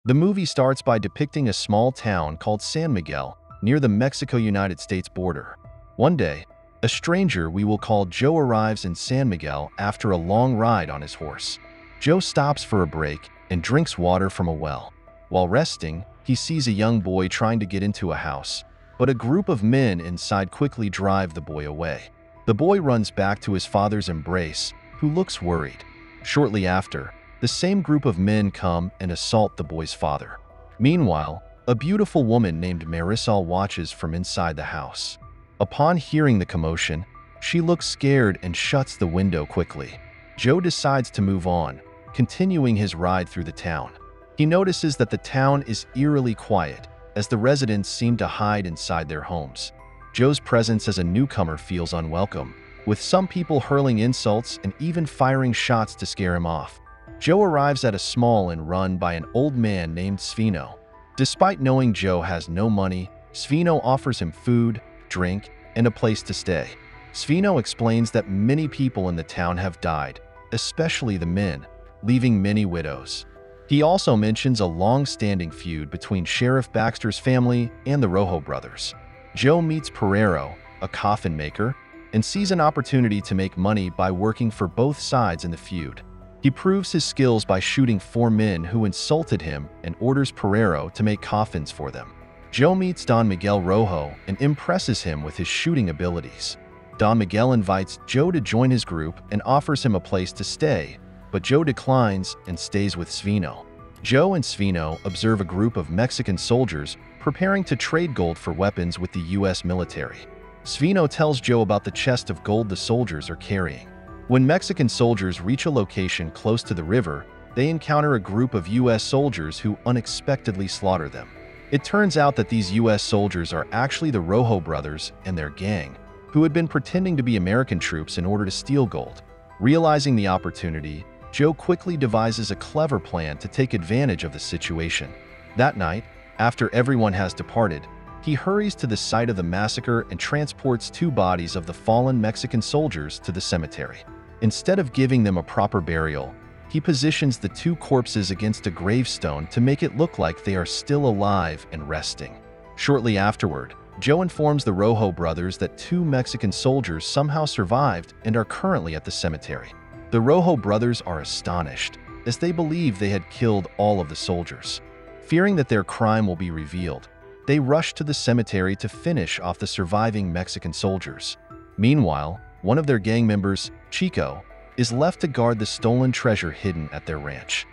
The movie starts by depicting a small town called San Miguel near the Mexico-United States border. One day, a stranger we will call Joe arrives in San Miguel after a long ride on his horse. Joe stops for a break and drinks water from a well. While resting, he sees a young boy trying to get into a house, but a group of men inside quickly drive the boy away. The boy runs back to his father's embrace, who looks worried. Shortly after, the same group of men come and assault the boy's father. Meanwhile, a beautiful woman named Marisol watches from inside the house. Upon hearing the commotion, she looks scared and shuts the window quickly. Joe decides to move on, continuing his ride through the town. He notices that the town is eerily quiet, as the residents seem to hide inside their homes. Joe's presence as a newcomer feels unwelcome, with some people hurling insults and even firing shots to scare him off. Joe arrives at a small inn run by an old man named Svino. Despite knowing Joe has no money, Svino offers him food, drink, and a place to stay. Svino explains that many people in the town have died, especially the men, leaving many widows. He also mentions a long-standing feud between Sheriff Baxter's family and the Rojo brothers. Joe meets Pereiro, a coffin maker, and sees an opportunity to make money by working for both sides in the feud. He proves his skills by shooting 4 men who insulted him and orders Pereiro to make coffins for them. Joe meets Don Miguel Rojo and impresses him with his shooting abilities. Don Miguel invites Joe to join his group and offers him a place to stay, but Joe declines and stays with Svino. Joe and Svino observe a group of Mexican soldiers preparing to trade gold for weapons with the U.S. military. Svino tells Joe about the chest of gold the soldiers are carrying. When Mexican soldiers reach a location close to the river, they encounter a group of U.S. soldiers who unexpectedly slaughter them. It turns out that these U.S. soldiers are actually the Rojo brothers and their gang, who had been pretending to be American troops in order to steal gold. Realizing the opportunity, Joe quickly devises a clever plan to take advantage of the situation. That night, after everyone has departed, he hurries to the site of the massacre and transports 2 bodies of the fallen Mexican soldiers to the cemetery. Instead of giving them a proper burial, he positions the 2 corpses against a gravestone to make it look like they are still alive and resting. Shortly afterward, Joe informs the Rojo brothers that 2 Mexican soldiers somehow survived and are currently at the cemetery. The Rojo brothers are astonished, as they believe they had killed all of the soldiers. Fearing that their crime will be revealed, they rush to the cemetery to finish off the surviving Mexican soldiers. Meanwhile, one of their gang members, Chico, is left to guard the stolen treasure hidden at their ranch.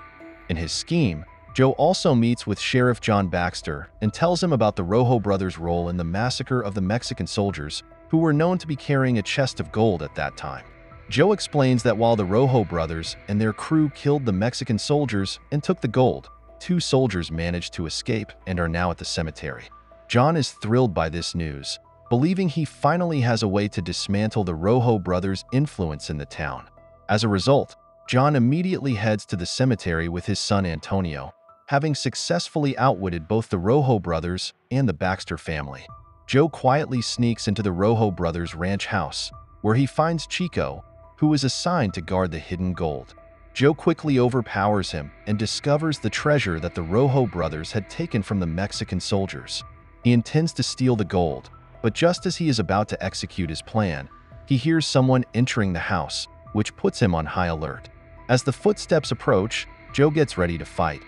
In his scheme, Joe also meets with Sheriff John Baxter and tells him about the Rojo brothers' role in the massacre of the Mexican soldiers, who were known to be carrying a chest of gold at that time. Joe explains that while the Rojo brothers and their crew killed the Mexican soldiers and took the gold, 2 soldiers managed to escape and are now at the cemetery. John is thrilled by this news, believing he finally has a way to dismantle the Rojo brothers' influence in the town. As a result, John immediately heads to the cemetery with his son Antonio, having successfully outwitted both the Rojo brothers and the Baxter family. Joe quietly sneaks into the Rojo brothers' ranch house, where he finds Chico, who is assigned to guard the hidden gold. Joe quickly overpowers him and discovers the treasure that the Rojo brothers had taken from the Mexican soldiers. He intends to steal the gold, but just as he is about to execute his plan, he hears someone entering the house, which puts him on high alert. As the footsteps approach, Joe gets ready to fight,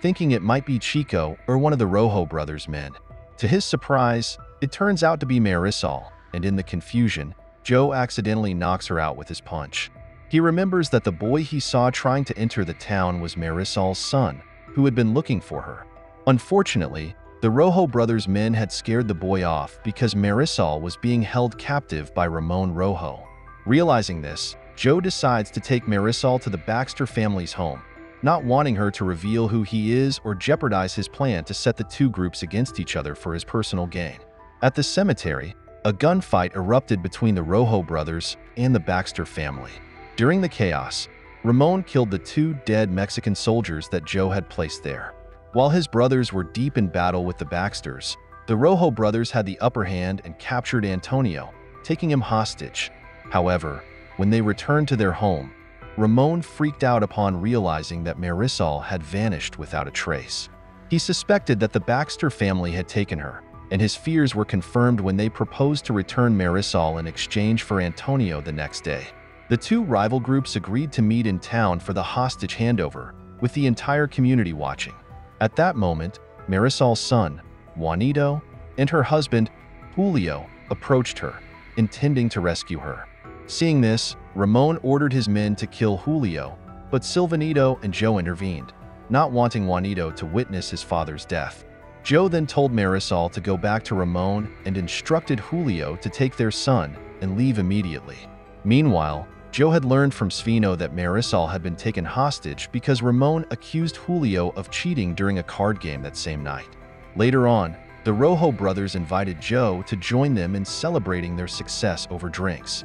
thinking it might be Chico or one of the Rojo brothers' men. To his surprise, it turns out to be Marisol, and in the confusion, Joe accidentally knocks her out with his punch. He remembers that the boy he saw trying to enter the town was Marisol's son, who had been looking for her. Unfortunately, the Rojo brothers' men had scared the boy off because Marisol was being held captive by Ramon Rojo. Realizing this, Joe decides to take Marisol to the Baxter family's home, not wanting her to reveal who he is or jeopardize his plan to set the 2 groups against each other for his personal gain. At the cemetery, a gunfight erupted between the Rojo brothers and the Baxter family. During the chaos, Ramon killed the 2 dead Mexican soldiers that Joe had placed there. While his brothers were deep in battle with the Baxters, the Rojo brothers had the upper hand and captured Antonio, taking him hostage. However, when they returned to their home, Ramon freaked out upon realizing that Marisol had vanished without a trace. He suspected that the Baxter family had taken her, and his fears were confirmed when they proposed to return Marisol in exchange for Antonio the next day. The two rival groups agreed to meet in town for the hostage handover, with the entire community watching. At that moment, Marisol's son, Juanito, and her husband, Julio, approached her, intending to rescue her. Seeing this, Ramon ordered his men to kill Julio, but Silvanito and Joe intervened, not wanting Juanito to witness his father's death. Joe then told Marisol to go back to Ramon and instructed Julio to take their son and leave immediately. Meanwhile, Joe had learned from Svino that Marisol had been taken hostage because Ramon accused Julio of cheating during a card game that same night. Later on, the Rojo brothers invited Joe to join them in celebrating their success over drinks.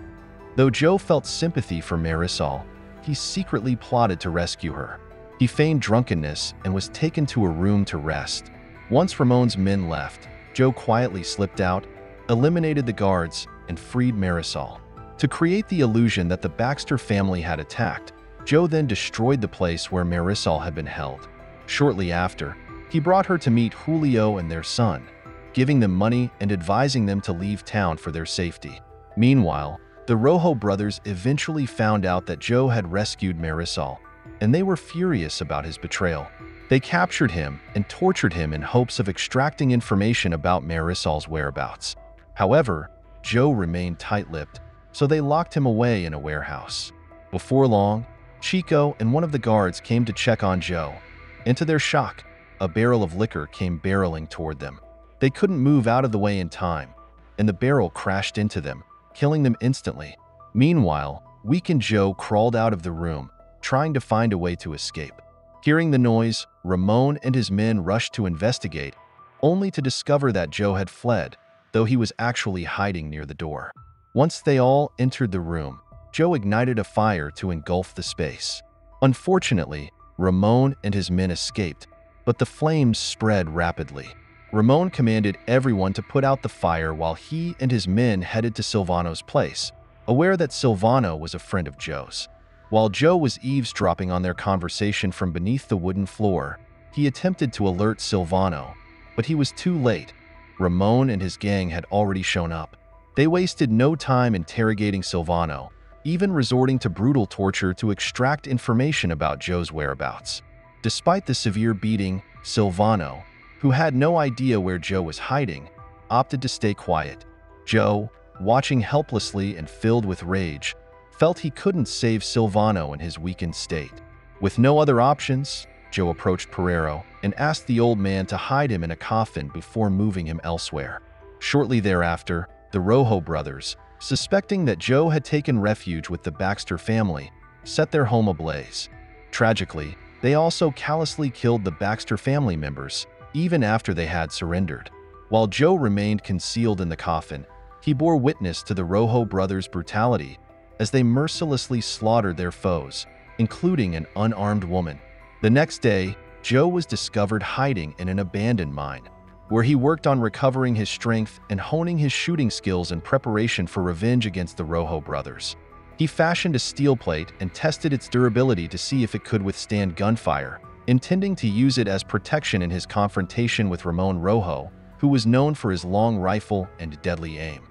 Though Joe felt sympathy for Marisol, he secretly plotted to rescue her. He feigned drunkenness and was taken to a room to rest. Once Ramon's men left, Joe quietly slipped out, eliminated the guards, and freed Marisol. To create the illusion that the Baxter family had attacked, Joe then destroyed the place where Marisol had been held. Shortly after, he brought her to meet Julio and their son, giving them money and advising them to leave town for their safety. Meanwhile, the Rojo brothers eventually found out that Joe had rescued Marisol, and they were furious about his betrayal. They captured him and tortured him in hopes of extracting information about Marisol's whereabouts. However, Joe remained tight-lipped, so they locked him away in a warehouse. Before long, Chico and one of the guards came to check on Joe, and to their shock, a barrel of liquor came barreling toward them. They couldn't move out of the way in time, and the barrel crashed into them, killing them instantly. Meanwhile, weakened Joe crawled out of the room, trying to find a way to escape. Hearing the noise, Ramon and his men rushed to investigate, only to discover that Joe had fled, though he was actually hiding near the door. Once they all entered the room, Joe ignited a fire to engulf the space. Unfortunately, Ramon and his men escaped, but the flames spread rapidly. Ramon commanded everyone to put out the fire while he and his men headed to Silvano's place, aware that Silvano was a friend of Joe's. While Joe was eavesdropping on their conversation from beneath the wooden floor, he attempted to alert Silvano, but he was too late. Ramon and his gang had already shown up. They wasted no time interrogating Silvano, even resorting to brutal torture to extract information about Joe's whereabouts. Despite the severe beating, Silvano, who had no idea where Joe was hiding, opted to stay quiet. Joe, watching helplessly and filled with rage, felt he couldn't save Silvano in his weakened state. With no other options, Joe approached Pereiro and asked the old man to hide him in a coffin before moving him elsewhere. Shortly thereafter, the Rojo brothers, suspecting that Joe had taken refuge with the Baxter family, set their home ablaze. Tragically, they also callously killed the Baxter family members, even after they had surrendered. While Joe remained concealed in the coffin, he bore witness to the Rojo brothers' brutality as they mercilessly slaughtered their foes, including an unarmed woman. The next day, Joe was discovered hiding in an abandoned mine, where he worked on recovering his strength and honing his shooting skills in preparation for revenge against the Rojo brothers. He fashioned a steel plate and tested its durability to see if it could withstand gunfire, intending to use it as protection in his confrontation with Ramon Rojo, who was known for his long rifle and deadly aim.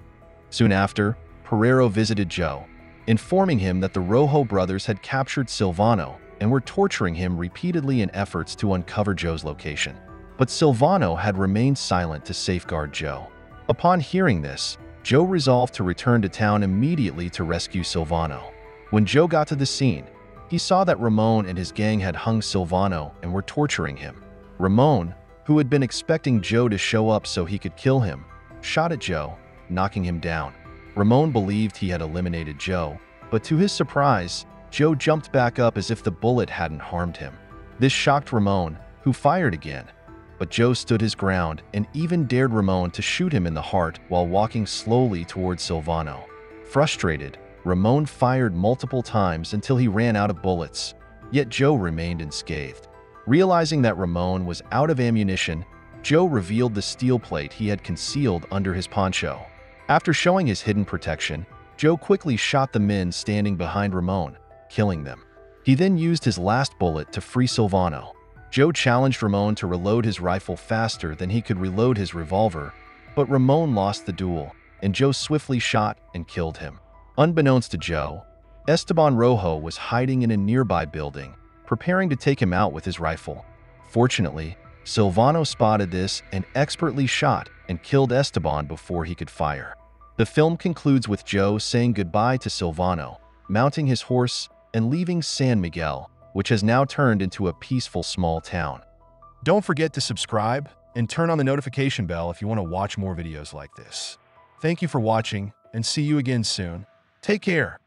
Soon after, Pereiro visited Joe, informing him that the Rojo brothers had captured Silvano and were torturing him repeatedly in efforts to uncover Joe's location. But Silvano had remained silent to safeguard Joe. Upon hearing this, Joe resolved to return to town immediately to rescue Silvano. When Joe got to the scene, he saw that Ramon and his gang had hung Silvano and were torturing him. Ramon, who had been expecting Joe to show up so he could kill him, shot at Joe, knocking him down. Ramon believed he had eliminated Joe, but to his surprise, Joe jumped back up as if the bullet hadn't harmed him. This shocked Ramon, who fired again. But Joe stood his ground and even dared Ramon to shoot him in the heart while walking slowly towards Silvano. Frustrated, Ramon fired multiple times until he ran out of bullets, yet Joe remained unscathed. Realizing that Ramon was out of ammunition, Joe revealed the steel plate he had concealed under his poncho. After showing his hidden protection, Joe quickly shot the men standing behind Ramon, killing them. He then used his last bullet to free Silvano. Joe challenged Ramon to reload his rifle faster than he could reload his revolver, but Ramon lost the duel, and Joe swiftly shot and killed him. Unbeknownst to Joe, Esteban Rojo was hiding in a nearby building, preparing to take him out with his rifle. Fortunately, Silvano spotted this and expertly shot and killed Esteban before he could fire. The film concludes with Joe saying goodbye to Silvano, mounting his horse, and leaving San Miguel, which has now turned into a peaceful small town. Don't forget to subscribe and turn on the notification bell if you want to watch more videos like this. Thank you for watching, and see you again soon. Take care.